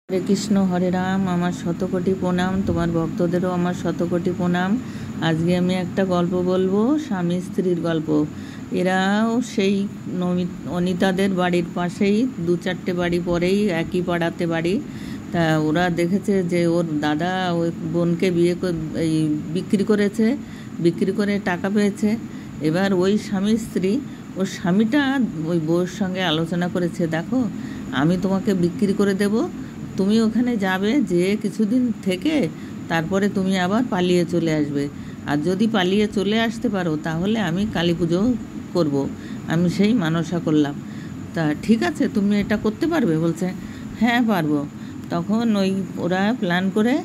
হরে কৃষ্ণ হরে রাম। আমার শতকোটি প্রণাম, তোমার ভক্তদেরও আমার শতকোটি প্রণাম। আজকে আমি একটা গল্প বলবো, স্বামী স্ত্রীর গল্প। এরাও সেই অনিতাদের বাড়ির পাশেই, 2-4টে বাড়ি পরেই একই পাড়াতে বাড়ি। তা ওরা দেখেছে যে ওর দাদা ওই বোনকে এই বিক্রি করেছে, বিক্রি করে টাকা পেয়েছে। এবার ওই স্বামী স্ত্রী, ওর স্বামীটা ওই বউয়ের সঙ্গে আলোচনা করেছে, দেখো আমি তোমাকে বিক্রি করে দেবো, তুমি ওখানে যাবে, যে কিছুদিন থেকে তারপরে তুমি আবার পালিয়ে চলে আসবে। আর যদি পালিয়ে চলে আসতে পারো তাহলে আমি কালী পুজো করবো, আমি সেই মানসা করলাম। তা ঠিক আছে, তুমি এটা করতে পারবে? বলছে হ্যাঁ পারবো। তখন ওরা প্ল্যান করে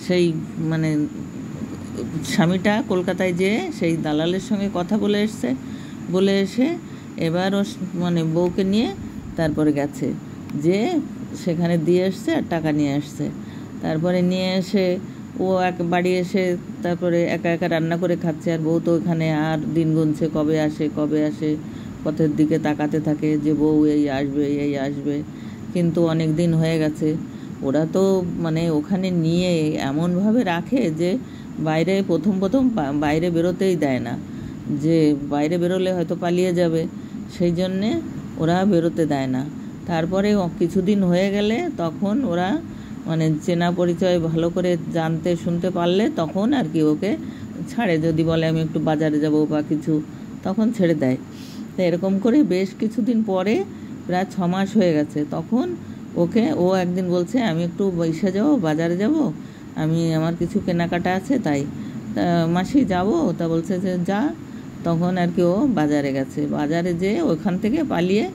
সেই স্বামীটা কলকাতায় যেয়ে সেই দালালের সঙ্গে কথা বলে এসে এবার ও বউকে নিয়ে তারপরে গেছে, যে সেখানে দিয়ে এসছে আর টাকা নিয়ে আসছে। তারপরে নিয়ে এসে ও এক বাড়ি এসে তারপরে একা একা রান্না করে খাচ্ছে, আর বউ তো ওখানে আর দিন গুনছে, কবে আসে পথের দিকে তাকাতে থাকে যে বউ এই আসবে। কিন্তু অনেক দিন হয়ে গেছে। ওরা তো ওখানে নিয়ে এমনভাবে রাখে যে প্রথম বাইরে বেরোতেই দেয় না, যে বাইরে বেরোলে হয়তো পালিয়ে যাবে, সেই জন্যে ওরা বেরোতে দেয় না। তারপরে কিছুদিন হয়ে গেলে তখন ওরা চেনা পরিচয় ভালো করে জানতে শুনতে পারলে তখন আর কি ওকে ছাড়ে, যদি বলে আমি একটু বাজারে যাব বা কিছু, তখন ছেড়ে দেয়। তো এরকম করে বেশ কিছুদিন পরে, প্রায় 6 মাস হয়ে গেছে, তখন ও একদিন বলছে আমি একটু বাজারে যাব, আমার কিছু কেনাকাটা আছে, তাই তা মাসি যাবো। তা বলছে যে যা। তখন আর কি ও বাজারে গেছে, বাজারে যেয়ে ওখান থেকে পালিয়ে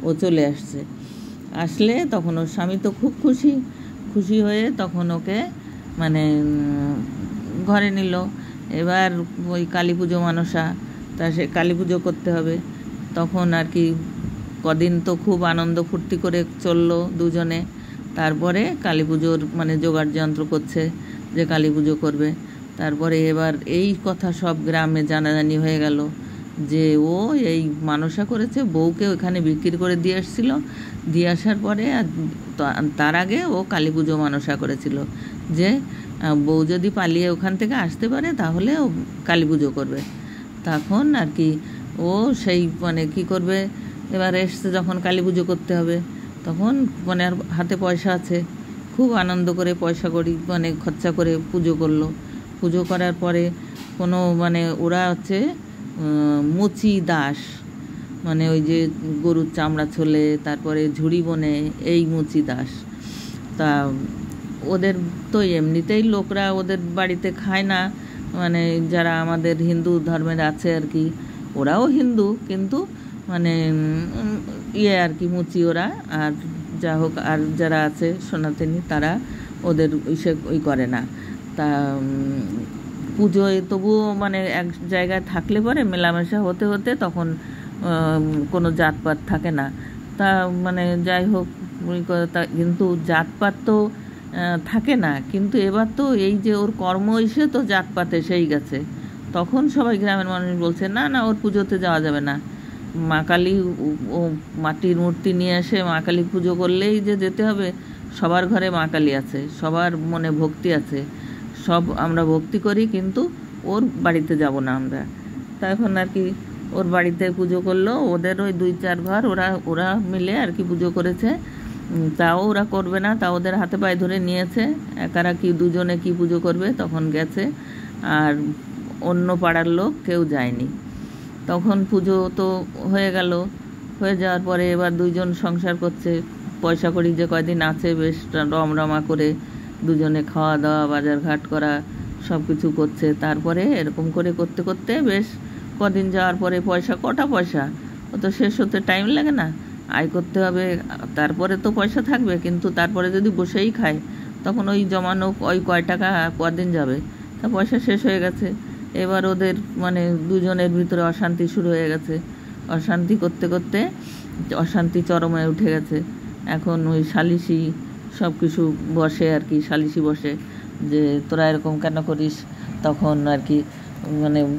ও চলে আসলে তখন ওর স্বামী তো খুব খুশি হয়ে তখন ওকে ঘরে নিল। এবার ওই কালী পুজো মানসা, তা সে কালী পুজো করতে হবে। তখন আর কি কদিন তো খুব আনন্দ ফুর্তি করে চললো দুজনে। তারপরে কালী পুজোর জোগাড় যন্ত্র করছে যে কালী পুজো করবে। তারপরে এবার এই কথা সব গ্রামে জানাজানি হয়ে গেল যে ও এই মানসা করেছে, বউকে ওখানে বিক্রি করে দিয়ে আসছিল, দিয়ে আসার পরে তার আগে ও কালী পুজো মানসা করেছিল যে বউ যদি পালিয়ে ওখান থেকে আসতে পারে তাহলে ও কালী পুজো করবে। তখন আর কি ও সেই কী করবে, এবার এসছে যখন কালী পুজো করতে হবে, তখন আর হাতে পয়সা আছে, খুব আনন্দ করে পয়সা করি খরচা করে পুজো করলো। পুজো করার পরে কোনো ওরা হচ্ছে মুচি দাস, ওই যে গরুর চামড়া ছোলে, তারপরে ঝুড়ি বনে, এই মুচি দাস। তা ওদের তো এমনিতেই লোকরা ওদের বাড়িতে খায় না, যারা আমাদের হিন্দু ধর্মের আছে আর কি, ওরাও হিন্দু কিন্তু আর কি মুচি ওরা, আর যা হোক আর যারা আছে সনাতনী তারা ওদের করে না। তা পুজোয় তবুও এক জায়গায় থাকলে পরে মেলামেশা হতে হতে তখন কোনো জাতপাত থাকে না। তা যাই হোক, কিন্তু জাতপাত তো থাকে না, কিন্তু এবার তো এই যে ওর কর্ম এসে তো জাতপাত এসেই গেছে। তখন সবাই গ্রামের মানুষ বলছে না না, ওর পুজোতে যাওয়া যাবে না। মা কালী, ও মাটির মূর্তি নিয়ে এসে মা কালী পুজো করলেই যে যেতে হবে, সবার ঘরে মা কালী আছে, সবার মনে ভক্তি আছে, সব আমরা ভক্তি করি, কিন্তু ওর বাড়িতে যাব না আমরা। তখন আর কি ওর বাড়িতে পুজো করলো, ওদের ওই 2-4 ঘর ওরা মিলে আর কি পুজো করেছে। তাও ওরা করবে না, তা ওদের হাতে পায়ে ধরে নিয়েছে, একারা কি দুজনে কি পুজো করবে, তখন গেছে। আর অন্য পাড়ার লোক কেউ যায়নি। তখন পুজো তো হয়ে গেল, হয়ে যাওয়ার পরে এবার দুইজন সংসার করছে, পয়সা করি যে কয়দিন আছে বেশ রমরমা করে দুজনে খাওয়া দাওয়া বাজার ঘাট করা সব কিছু করছে। তারপরে এরকম করে করতে করতে বেশ কদিন যাওয়ার পরে কটা পয়সা ও তো শেষ হতে টাইম লাগে না, আয় করতে হবে, তারপরে তো পয়সা থাকবে, কিন্তু তারপরে যদি বসেই খায় তখন ওই জমানো ওই কয় টাকা কদিন যাবে, তা পয়সা শেষ হয়ে গেছে। এবার ওদের দুজনের ভিতরে অশান্তি শুরু হয়ে গেছে, অশান্তি করতে করতে অশান্তি চরমে উঠে গেছে। এখন ওই সালিশি সব কিছু বসে আর কি, সালিশি বসে যে তোরা এরকম কেন করিস। তখন আর কি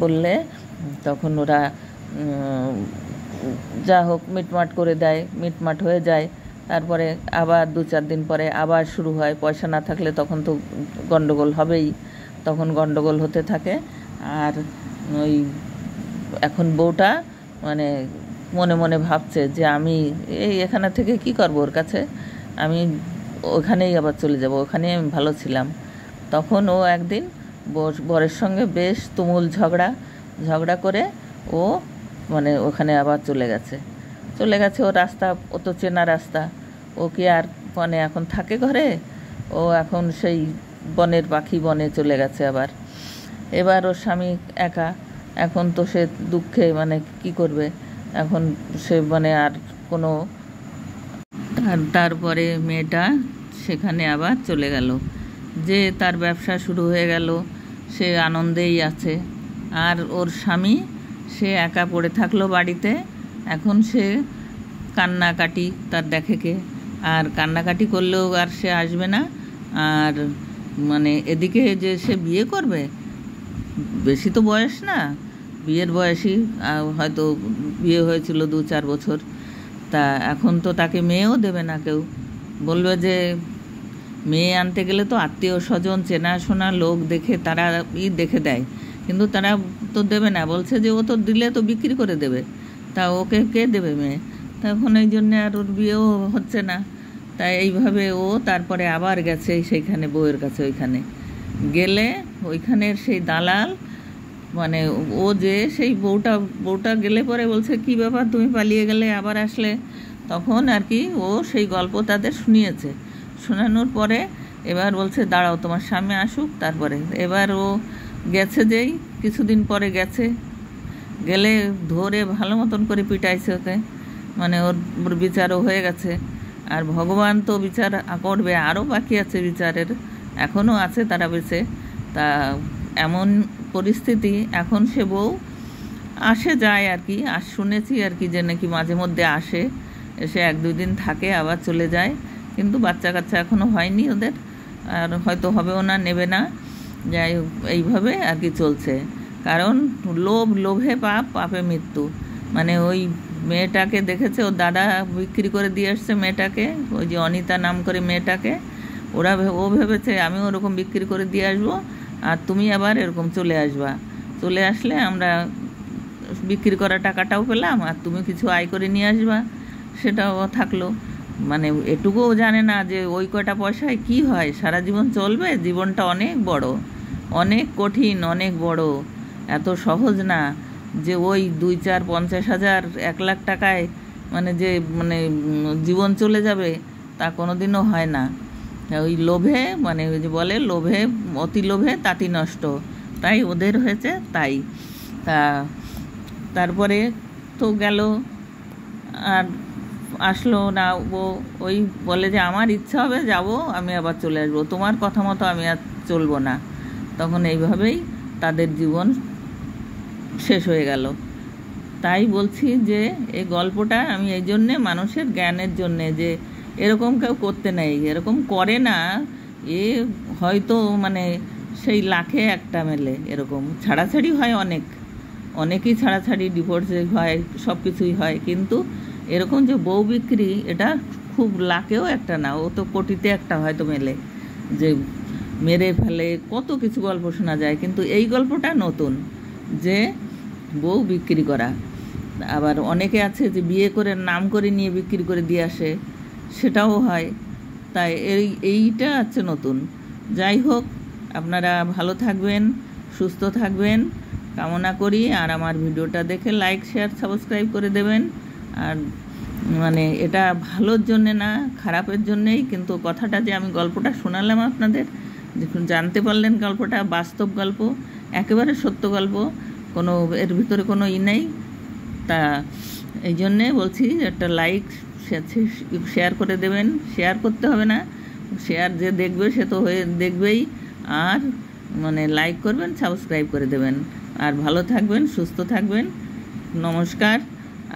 বললে তখন ওরা যা হোক মিটমাট করে দেয়, মিটমাট হয়ে যায়। তারপরে আবার 2-4 দিন পরে আবার শুরু হয়। পয়সা না থাকলে তখন তো গন্ডগোল হবেই, তখন গন্ডগোল হতে থাকে। আর ওই এখন বউটা মানে মনে মনে ভাবছে যে আমি এখানে থেকে কি করব, ওর কাছে আমি ওখানেই আবার চলে যাব, ওখানেই আমি ভালো ছিলাম। তখন ও একদিন বরের সঙ্গে বেশ তুমুল ঝগড়া করে ও মানে ওখানে আবার চলে গেছে। ও রাস্তা, ও তো চেনা রাস্তা, ও কি আর বনে এখন থাকে ঘরে? ও এখন সেই বনের পাখি, বনে চলে গেছে আবার। এবার ওর স্বামী একা, এখন তো সে দুঃখে মানে কি করবে, এখন সে মানে আর কোনো তারপরে মেয়েটা সেখানে আবার চলে গেল, যে তার ব্যবসা শুরু হয়ে গেল, সে আনন্দেই আছে। আর ওর স্বামী সে একা পড়ে থাকলো বাড়িতে। এখন সে কান্নাকাটি তার দেখে কে, আর কান্নাকাটি করলেও আর সে আসবে না। আর মানে এদিকে যে সে বিয়ে করবে, বেশি তো বয়স না, বিয়ের বয়সী, হয়তো বিয়ে হয়েছিল 2-4 বছর, তা এখন তো তাকে মেয়েও দেবে না কেউ। বলবে যে মেয়ে আনতে গেলে তো আত্মীয় স্বজন চেনাশোনা লোক দেখে তারা দেখে দেয়, কিন্তু তারা তো দেবে না, বলছে যে ও তো দিলে তো বিক্রি করে দেবে, তা ওকে কে দেবে মেয়ে? তখন এই জন্যে আর ওর বিয়েও হচ্ছে না। তাই এইভাবে ও তারপরে আবার গেছে সেইখানে বউয়ের কাছে। ওইখানে গেলে ওইখানের সেই দালাল মানে ও যে সেই বউটা গেলে পরে বলছে কি ব্যাপার, তুমি পালিয়ে গেলে আবার আসলে? তখন আর কি ও সেই গল্প তাদের শুনিয়েছে। শোনানোর পরে এবার বলছে দাঁড়াও তোমার সামনে আসুক তারপরে। এবার ও গেছে, যেই কিছুদিন পরে গেলে ধরে ভালো মতন করে পিটাইছে ওকে, মানে ওর বিচারও হয়ে গেছে। আর ভগবান তো বিচার করবে, আরও বাকি আছে বিচারের, এখনও আছে তারা বেঁচে। তা এমন পরিস্থিতি, এখন সে বউ আসে যায় আর কি, আর শুনেছি আর কি যে নাকি মাঝে মধ্যে আসে, এসে 1-2 দিন থাকে আবার চলে যায়। কিন্তু বাচ্চা কাচ্চা এখনও হয়নি ওদের, আর হয়তো হবেও না, নেবে না। যাই হোক, এইভাবে আর কি চলছে। কারণ লোভে পাপে মৃত্যু। মানে ওই মেয়েটাকে দেখেছে, ওর দাদা বিক্রি করে দিয়ে আসছে মেয়েটাকে, ওই যে অনিতা নাম করে মেয়েটাকে। ও ভেবেছে আমি ওরকম বিক্রি করে দিয়ে আসবো, আর তুমি আবার এরকম চলে আসবা, চলে আসলে আমরা বিক্রি করা টাকাটাও পেলাম, আর তুমি কিছু আয় করে নিয়ে আসবা, সেটাও থাকলো। মানে এটুকুও জানে না যে ওই কটা পয়সায় কি হয়, সারা জীবন চলবে। জীবনটা অনেক বড়, অনেক কঠিন, অনেক বড়, এত সহজ না যে ওই 2-4-50,000 1 লাখ টাকায় মানে যে মানে জীবন চলে যাবে, তা কোনো দিনও হয় না। ওই লোভে, মানে ওই যে বলে লোভে, অতি লোভে তাতি নষ্ট, তাই ওদের হয়েছে তাই। তারপরে তো গেল, আর আসলো না। ওই বলে যে আমার ইচ্ছা হবে যাব, আমি আবার চলে আসবো, তোমার কথা মতো আমি আর চলবো না। তখন এইভাবেই তাদের জীবন শেষ হয়ে গেল। তাই বলছি যে এই গল্পটা আমি এই জন্যে মানুষের জ্ঞানের জন্যে, যে এরকম কেউ করতে নেই, এরকম করে না। এ হয়তো মানে সেই লাখে একটা মেলে এরকম ছাড়াছাড়ি হয়, অনেকই ছাড়াছাড়ি, ডিভোর্স হয়, সব কিছুই হয়, কিন্তু এরকম যে বউ বিক্রি, এটা খুব লাখেও একটা না, ও তো কোটিতে একটা হয়তো মেলে, যে মেরে ফেলে, কত কিছু গল্প শোনা যায়। কিন্তু এই গল্পটা নতুন, যে বউ বিক্রি করা। আবার অনেকে আছে যে বিয়ে করে নাম করে নিয়ে বিক্রি করে দিয়ে আসে, সেটাও হয়। তাই এইটা আছে নতুন। যাই হোক, আপনারা ভালো থাকবেন, সুস্থ থাকবেন কামনা করি। আর আমার ভিডিওটা দেখে লাইক, শেয়ার, সাবস্ক্রাইব করে দেবেন। আর মানে এটা ভালোর জন্যে না, খারাপের জন্যেই। কিন্তু কথাটা যে আমি গল্পটা শোনালাম আপনাদের, দেখুন জানতে পারলেন গল্পটা বাস্তব গল্প, একেবারে সত্য গল্প, কোনো এর ভিতরে কোনো নেই। তা এই জন্যে বলছি একটা লাইক শেয়ার করে দেবেন। শেয়ার করতে হবে না, শেয়ার যে দেখবে সে তো দেখবেই। আর মানে লাইক করবেন, সাবস্ক্রাইব করে দেবেন। আর ভালো থাকবেন, সুস্থ থাকবেন। নমস্কার।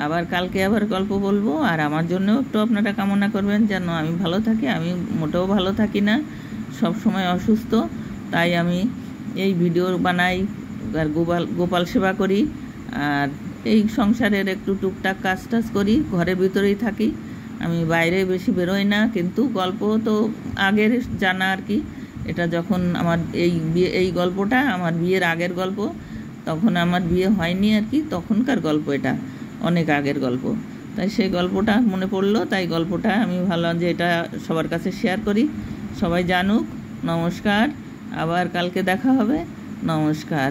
আবার কালকে আবার গল্প বলবো। আর আমার জন্যও একটু আপনারা কামনা করবেন যেন আমি ভালো থাকি। আমি মোটেও ভালো থাকি না, সব সময় অসুস্থ। তাই আমি এই ভিডিও বানাই, আর গোপাল সেবা করি, আর এই সংসারের একটু টুকটাক কাজ টাজ করি, ঘরের ভিতরেই থাকি। আমি বাইরে বেশি বেরোই না, কিন্তু গল্প তো আগের জানা আর কি। এটা যখন আমার এই গল্পটা আমার বিয়ের আগের গল্প, তখন আমার বিয়ে হয়নি আর কি, তখনকার গল্প, এটা অনেক আগের গল্প। তাই সেই গল্পটা মনে পড়লো, তাই গল্পটা আমি ভাবলাম যে এটা সবার কাছে শেয়ার করি, সবাই জানুক। নমস্কার, আবার কালকে দেখা হবে। নমস্কার।